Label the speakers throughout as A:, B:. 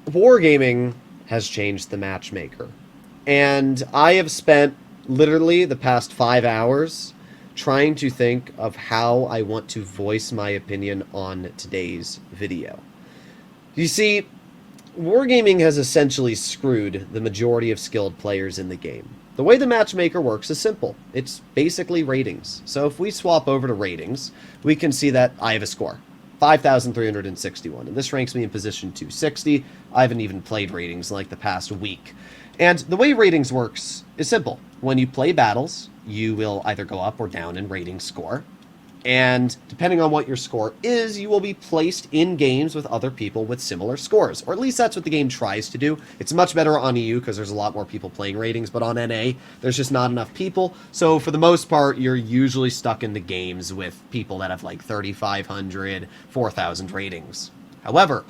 A: Wargaming has changed the matchmaker. And I have spent literally the past 5 hours trying to think of how I want to voice my opinion on today's video. You see, Wargaming has essentially screwed the majority of skilled players in the game. The way the matchmaker works is simple. It's basically ratings. So if we swap over to ratings, we can see that I have a score. 5,361, and this ranks me in position 260. I haven't even played ratings in like the past week. And the way ratings works is simple. When you play battles, you will either go up or down in rating score. And depending on what your score is, you will be placed in games with other people with similar scores. Or at least that's what the game tries to do. It's much better on EU because there's a lot more people playing ratings, but on NA, there's just not enough people. So for the most part, you're usually stuck in the games with people that have like 3,500, 4,000 ratings. However,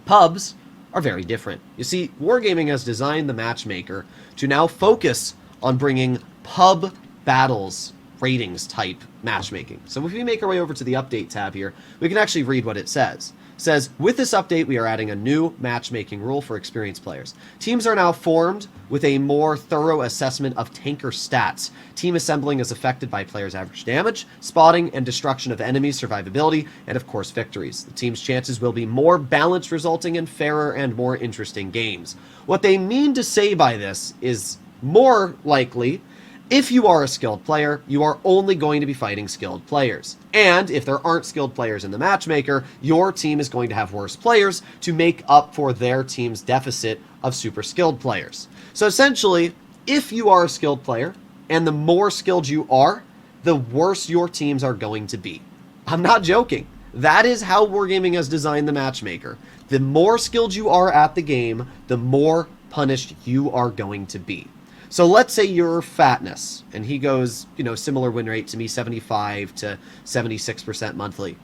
A: pubs are very different. You see, Wargaming has designed the matchmaker to now focus on bringing pub battles ratings type matchmaking. So if we make our way over to the update tab here, we can actually read what it says. It says, with this update, we are adding a new matchmaking rule for experienced players. Teams are now formed with a more thorough assessment of tanker stats. Team assembling is affected by players' average damage, spotting and destruction of enemies, survivability, and of course victories. The team's chances will be more balanced, resulting in fairer and more interesting games. What they mean to say by this is more likely, if you are a skilled player, you are only going to be fighting skilled players. And if there aren't skilled players in the matchmaker, your team is going to have worse players to make up for their team's deficit of super skilled players. So essentially, if you are a skilled player, and the more skilled you are, the worse your teams are going to be. I'm not joking. That is how Wargaming has designed the matchmaker. The more skilled you are at the game, the more punished you are going to be. So let's say you're Fatness, and he goes, similar win rate to me, 75 to 76% monthly.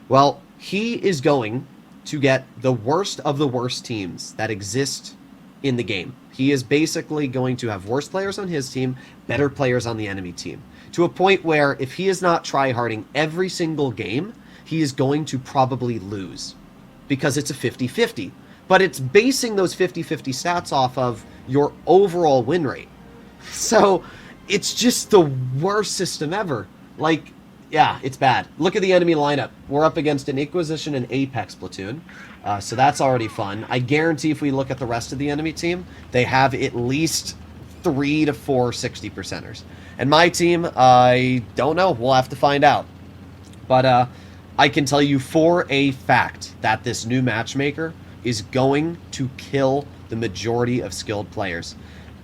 A: Well, he is going to get the worst of the worst teams that exist in the game. He is basically going to have worse players on his team, better players on the enemy team, to a point where if he is not tryharding every single game, he is going to probably lose because it's a 50-50. But it's basing those 50-50 stats off of your overall win rate. So it's just the worst system ever. Like, yeah, it's bad. Look at the enemy lineup. We're up against an Inquisition and Apex platoon. So that's already fun. I guarantee if we look at the rest of the enemy team, they have at least 3 to 4 60%ers. And my team, I don't know. We'll have to find out. But I can tell you for a fact that this new matchmaker is going to kill the majority of skilled players.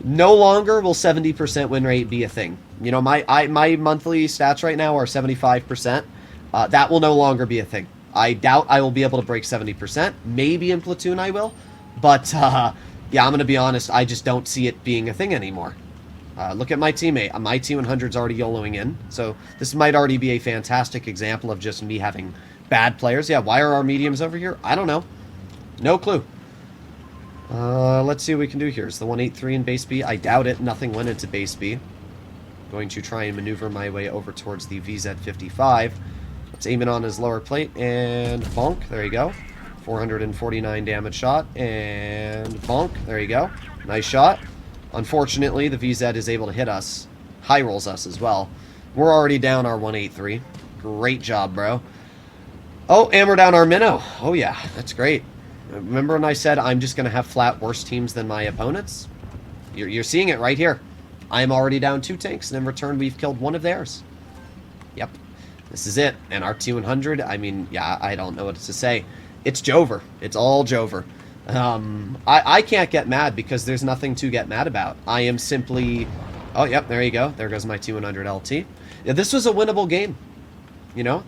A: No longer will 70% win rate be a thing. My monthly stats right now are 75%. That will no longer be a thing. I doubt I will be able to break 70%. Maybe in Platoon I will. But, yeah, I'm going to be honest. I just don't see it being a thing anymore. Look at my teammate. My T100's already YOLOing in. So this might already be a fantastic example of just me having bad players. Yeah, why are our mediums over here? I don't know. No clue. Let's see what we can do here. Is the 183 in base B? I doubt it. Nothing went into base B. Going to try and maneuver my way over towards the VZ55. Let's aim it on his lower plate and bonk. There you go. 449 damage shot and bonk. There you go. Nice shot. Unfortunately, the VZ is able to hit us. High rolls us as well. We're already down our 183. Great job, bro. Oh, and we're down our minnow. Oh, yeah. That's great. Remember when I said I'm just going to have flat worse teams than my opponents? You're seeing it right here. I'm already down 2 tanks, and in return, we've killed 1 of theirs. Yep. This is it. And our T100, I mean, yeah, I don't know what to say. It's Jover. It's all Jover. I can't get mad because there's nothing to get mad about. I am simply... Oh, yep, there you go. There goes my T100 LT. Yeah, this was a winnable game.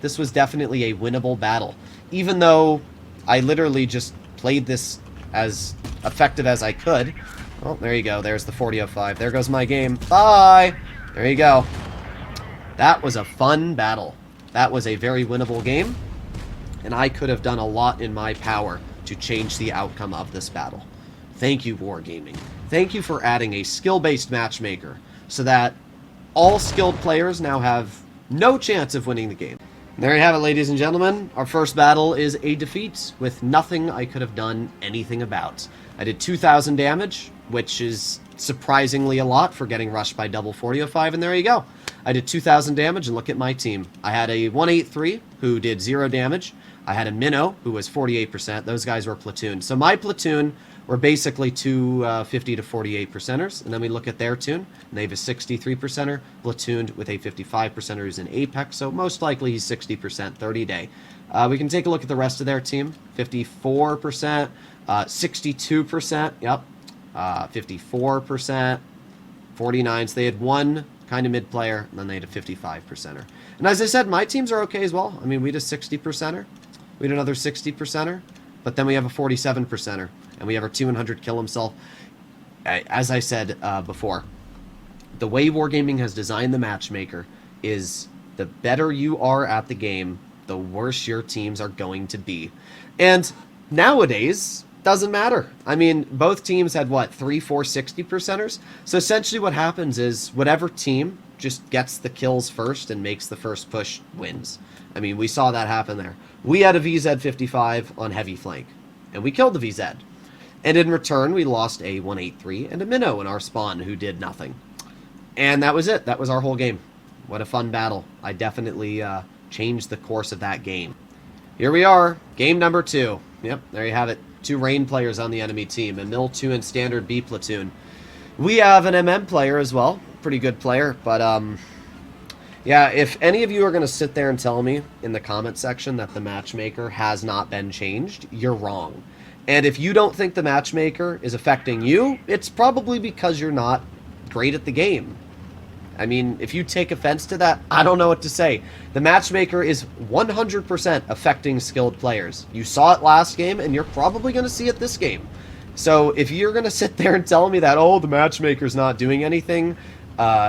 A: This was definitely a winnable battle. Even though I literally just played this as effective as I could. Oh, there you go. There's the 4005. There goes my game. Bye! There you go. That was a fun battle. That was a very winnable game. And I could have done a lot in my power to change the outcome of this battle. Thank you, Wargaming. Thank you for adding a skill-based matchmaker so that all skilled players now have no chance of winning the game. There you have it, ladies and gentlemen. Our first battle is a defeat with nothing I could have done anything about. I did 2,000 damage, which is surprisingly a lot for getting rushed by double 4005, and there you go. I did 2,000 damage, and look at my team. I had a 183 who did 0 damage. I had a minnow who was 48%. Those guys were platoon. So my platoon were basically two 50 to 48 percenters, and then we look at their tune, and they have a 63 percenter platooned with a 55 percenter who's in Apex, so most likely he's 60% 30 day. We can take a look at the rest of their team. 54%, 62%, yep, 54%, 49. So they had one kind of mid player, and then they had a 55 percenter. And as I said, my teams are okay as well. I mean, we had a 60 percenter, we had another 60 percenter, but then we have a 47 percenter. And we have our 200 kill himself. As I said before, the way Wargaming has designed the matchmaker is the better you are at the game, the worse your teams are going to be. And nowadays, doesn't matter. I mean, both teams had, what, 3, 4, 60 percenters? So essentially what happens is whatever team just gets the kills first and makes the first push wins. I mean, we saw that happen there. We had a VZ55 on heavy flank, and we killed the VZ. And in return, we lost a 183 and a minnow in our spawn who did nothing. And that was it. That was our whole game. What a fun battle. I definitely changed the course of that game. Here we are, game number 2. Yep, there you have it. 2 Rain players on the enemy team, a Mil 2 and Standard B platoon. We have an MM player as well. Pretty good player, but yeah, if any of you are going to sit there and tell me in the comment section that the matchmaker has not been changed, you're wrong. And if you don't think the matchmaker is affecting you, it's probably because you're not great at the game. I mean, if you take offense to that, I don't know what to say. The matchmaker is 100% affecting skilled players. You saw it last game, and you're probably going to see it this game. So if you're going to sit there and tell me that, oh, the matchmaker's not doing anything,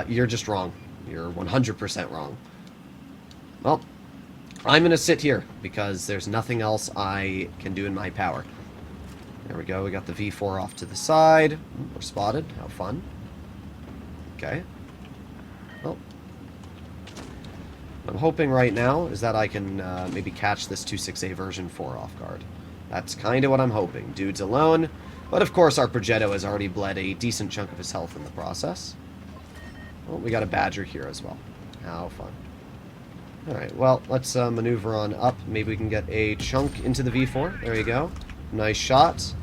A: you're just wrong. You're 100% wrong. Well, I'm going to sit here because there's nothing else I can do in my power. There we go. We got the V4 off to the side. We're spotted. How fun. Okay. Well, what I'm hoping right now is that I can maybe catch this 268 version 4 off guard. That's kind of what I'm hoping. Dude's alone. But of course our Progetto has already bled a decent chunk of his health in the process. Well, we got a Badger here as well. How fun. Alright, well, let's maneuver on up. Maybe we can get a chunk into the V4. There you go. Nice shot.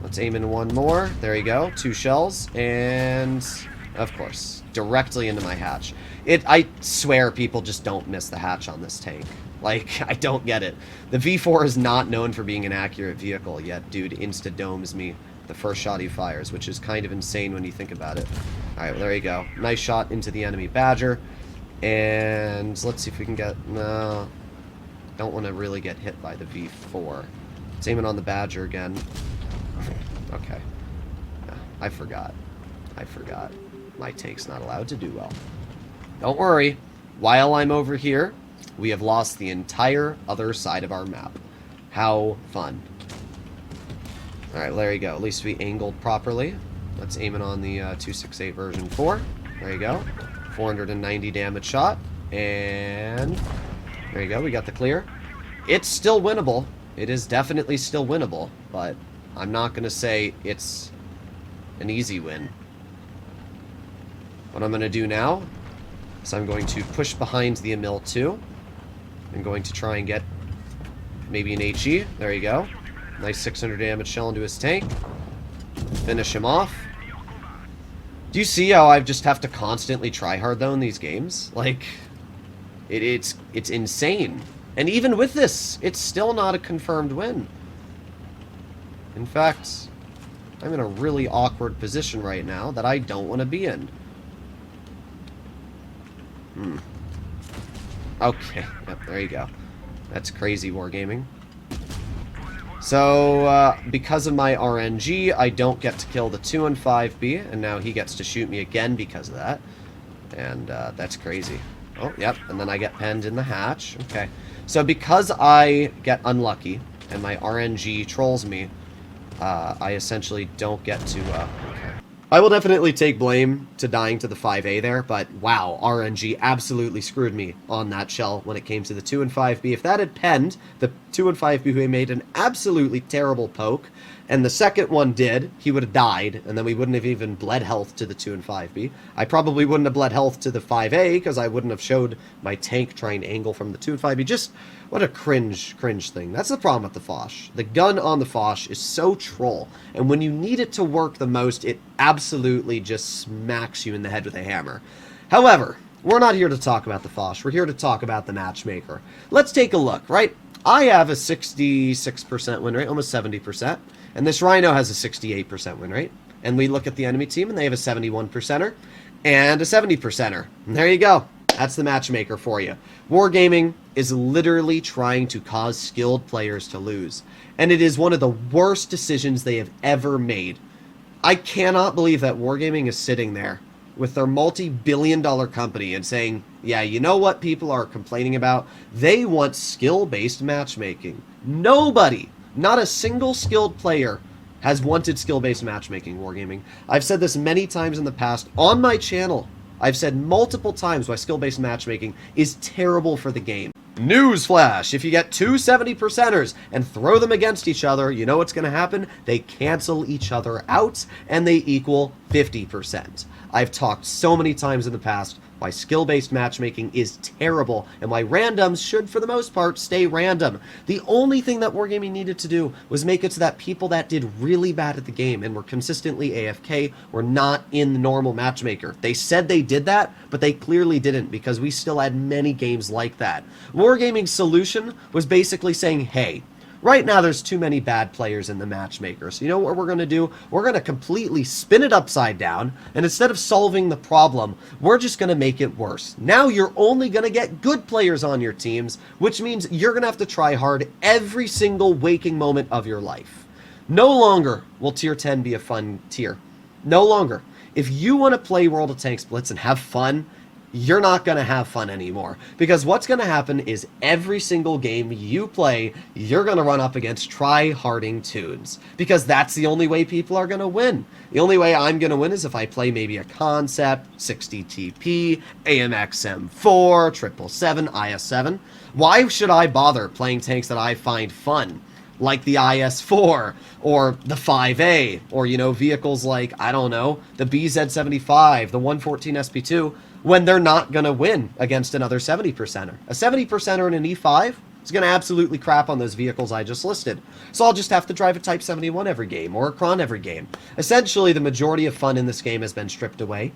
A: Let's aim in one more. There you go. 2 shells. And, of course, directly into my hatch. I swear people just don't miss the hatch on this tank. Like, I don't get it. The V4 is not known for being an accurate vehicle, yet dude insta-domes me the first shot he fires, which is kind of insane when you think about it. Alright, well, there you go. Nice shot into the enemy Badger. And let's see if we can get... No. Don't want to really get hit by the V4. It's aiming on the Badger again. Okay. Yeah, I forgot. My tank's not allowed to do well. Don't worry. While I'm over here, we have lost the entire other side of our map. How fun. Alright, there you go. At least we angled properly. Let's aim it on the 268 version 4. There you go. 490 damage shot. And there you go. We got the clear. It's still winnable. It is definitely still winnable, but I'm not going to say it's an easy win. What I'm going to do now is I'm going to push behind the Emil 2. I'm going to try and get maybe an HE. There you go. Nice 600 damage shell into his tank. Finish him off. Do you see how I just have to constantly try hard though in these games? Like, it's insane. And even with this, it's still not a confirmed win. In fact, I'm in a really awkward position right now that I don't want to be in. Okay, yep, there you go. That's crazy wargaming. So, because of my RNG, I don't get to kill the 2 and 5B, and now he gets to shoot me again because of that. And that's crazy. Oh, yep, and then I get penned in the hatch. Okay. So because I get unlucky, and my RNG trolls me, I essentially don't get to... okay. I will definitely take blame to dying to the 5A there, but wow, RNG absolutely screwed me on that shell when it came to the 2 and 5B. If that had penned, the 2 and 5B who made an absolutely terrible poke, and the second one did, he would have died, and then we wouldn't have even bled health to the 2 and 5B. I probably wouldn't have bled health to the 5A, because I wouldn't have showed my tank trying to angle from the 2 and 5B. Just, what a cringe thing. That's the problem with the Foch. The gun on the Foch is so troll, and when you need it to work the most, it absolutely just smacks you in the head with a hammer. However, we're not here to talk about the Foch. We're here to talk about the Matchmaker. Let's take a look, right? I have a 66% win rate, almost 70%, and this Rhino has a 68% win rate. And we look at the enemy team, and they have a 71%er and a 70%er. And there you go. That's the Matchmaker for you. Wargaming is literally trying to cause skilled players to lose, and it is one of the worst decisions they have ever made. I cannot believe that Wargaming is sitting there with their multi-billion-dollar company and saying, yeah, you know what people are complaining about? They want skill-based matchmaking. Nobody, not a single skilled player, has wanted skill-based matchmaking, Wargaming. I've said this many times in the past on my channel. I've said multiple times why skill-based matchmaking is terrible for the game. Newsflash, if you get two 70%ers and throw them against each other, you know what's going to happen? They cancel each other out, and they equal 50%. I've talked so many times in the past why skill-based matchmaking is terrible, and why randoms should, for the most part, stay random. The only thing that Wargaming needed to do was make it so that people that did really bad at the game and were consistently AFK were not in the normal matchmaker. They said they did that, but they clearly didn't, because we still had many games like that. Wargaming's solution was basically saying, hey, right now there's too many bad players in the matchmaker, so you know what we're going to do? We're going to completely spin it upside down, and instead of solving the problem, we're just going to make it worse. Now you're only going to get good players on your teams, which means you're going to have to try hard every single waking moment of your life. No longer will tier 10 be a fun tier. No longer. If you want to play World of Tanks Blitz and have fun, you're not going to have fun anymore, because what's going to happen is every single game you play, you're going to run up against try-harding tunes, because that's the only way people are going to win. The only way I'm going to win is if I play maybe a Concept, 60 TP, AMXM4, 777, IS7. Why should I bother playing tanks that I find fun, like the IS4 or the 5A, or, you know, vehicles like, I don't know, the BZ75, the 114 SP2, when they're not going to win against another 70%er. A 70%er in an E5 is going to absolutely crap on those vehicles I just listed. So I'll just have to drive a Type 71 every game, or a Kron every game. Essentially, the majority of fun in this game has been stripped away.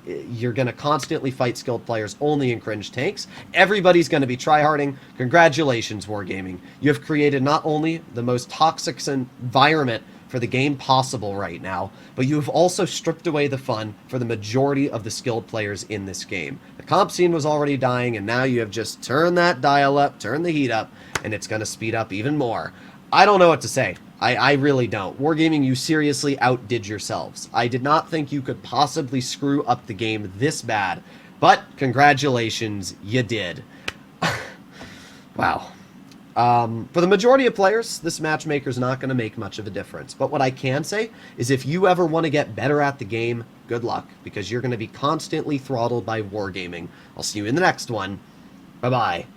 A: You're going to constantly fight skilled players only in cringe tanks. Everybody's going to be tryharding. Congratulations, Wargaming. You have created not only the most toxic environment for the game possible right now, but you have also stripped away the fun for the majority of the skilled players in this game. The comp scene was already dying, and now you have just turned that dial up, turned the heat up, and it's going to speed up even more. I don't know what to say. I really don't. Wargaming, you seriously outdid yourselves. I did not think you could possibly screw up the game this bad, but congratulations, you did. Wow. For the majority of players, this matchmaker is not going to make much of a difference. But what I can say is if you ever want to get better at the game, good luck, because you're going to be constantly throttled by Wargaming. I'll see you in the next one. Bye-bye.